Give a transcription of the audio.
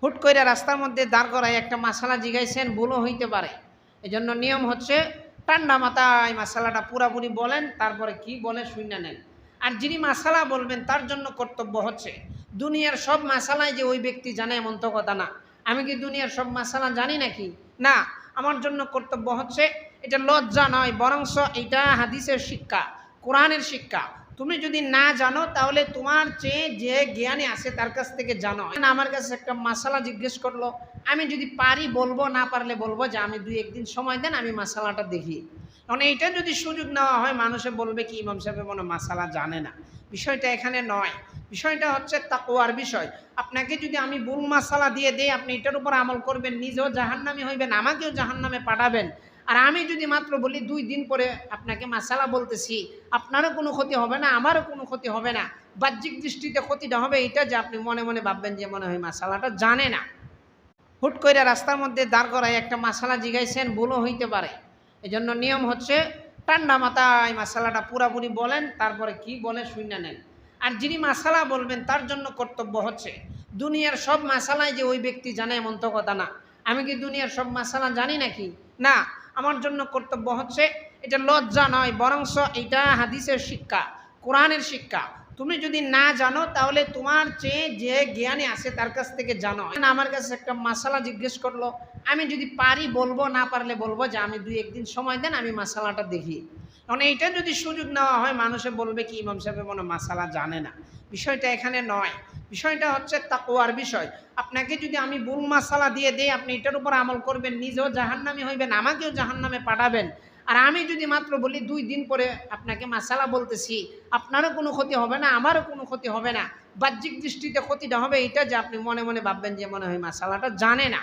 হুট করে রাস্তার মধ্যে দাঁড় করায় একটা মাসালা জিগাইছেন, ভুলও হইতে পারে। এজন্য নিয়ম হচ্ছে ঠান্ডা মাথায় মাসালাটা পুরাপুরি বলেন, তারপরে কি বলে শুনে নেন। আর যিনি মাসালা বলবেন তার জন্য কর্তব্য হচ্ছে দুনিয়ার সব মাসালায় যে ওই ব্যক্তি জানে এমন তো কথা না। আমি কি দুনিয়ার সব মাসালা জানি নাকি? না। আমার জন্য কর্তব্য হচ্ছে, এটা লজ্জা নয়, বরংস এটা হাদিসের শিক্ষা, কোরআনের শিক্ষা। তুমি যদি না জানো তাহলে তোমার চেয়ে যে জ্ঞানী আছে তার কাছ থেকে জানো। আমার কাছে একটা মাসালা জিজ্ঞেস করলো, আমি যদি পারি বলবো, না পারলে বলবো যে আমি দুই একদিন সময় দেন, আমি মাসালাটা দেখি। কারণ এইটা যদি সুযোগ নেওয়া হয়, মানুষে বলবে কি ইমাম সাহেব মনে মাসালা জানে না। বিষয়টা এখানে নয়, বিষয়টা হচ্ছে তাকওয়ার বিষয়। আপনাকে যদি আমি ভুল মাসালা দিয়ে দেই, আপনি এটার উপর আমল করবেন, নিজেও জাহান্নামী হইবেন, আমাকেও জাহান্নামে পাঠাবেন। আর আমি যদি মাত্র বলি 2 দিন পরে আপনাকে মাসালা বলতেছি, আপনারও কোনো ক্ষতি হবে না, আমারও কোনো ক্ষতি হবে না। বাহ্যিক দৃষ্টিতে ক্ষতিটা হবে এটা যে আপনি মনে মনে ভাববেন যে মনে হয় মাসালাটা জানে না। হুট করে রাস্তার মধ্যে দাঁড় করায় একটা মাসালা জিগাইছেন, ভুলও হইতে পারে। এজন্য নিয়ম হচ্ছে ঠান্ডা মাথায় মাসালাটা পুরাপুরি বলেন, তারপরে কি বলে শুনে নেন। আর যিনি মাসালা বলবেন তার জন্য কর্তব্য হচ্ছে দুনিয়ার সব মাসালায় যে ওই ব্যক্তি জানে এমন তো কথা না। আমি কি দুনিয়ার সব মাসালা জানি নাকি? না। আমার জন্য কর্তব্য হচ্ছে, এটা লজ্জা নয়, বরংস এটা হাদিসের শিক্ষা, কোরআনের শিক্ষা। তুমি যদি না জানো তাহলে তোমার চেয়ে যে জ্ঞানী আছে তার কাছ থেকে জানো। আমার কাছে একটা মাসালা জিজ্ঞেস করলো, আমি যদি পারি বলবো, না পারলে বলবো যে আমি দুই একদিন সময় দেন, আমি মাসালাটা দেখি। কারণ এইটা যদি সুযোগ নেওয়া হয়, মানুষে বলবে কি ইমাম সাহেব মনে মাসালা জানে না। বিষয়টা এখানে নয়, বিষয়টা হচ্ছে তাকওয়ার বিষয়। আপনাকে যদি আমি ভুল মাসালা দিয়ে দেই, আপনি এটার উপর আমল করবেন, নিজেও জাহান্নামী হইবেন, আমাকেও জাহান্নামে পাঠাবেন। আর আমি যদি মাত্র বলি 2 দিন পরে আপনাকে মাসালা বলতেছি, আপনারও কোনো ক্ষতি হবে না, আমারও কোনো ক্ষতি হবে না। বাহ্যিক দৃষ্টিতে ক্ষতিটা হবে এটা যে আপনি মনে মনে ভাববেন যে মনে হয় মাসালাটা জানে না।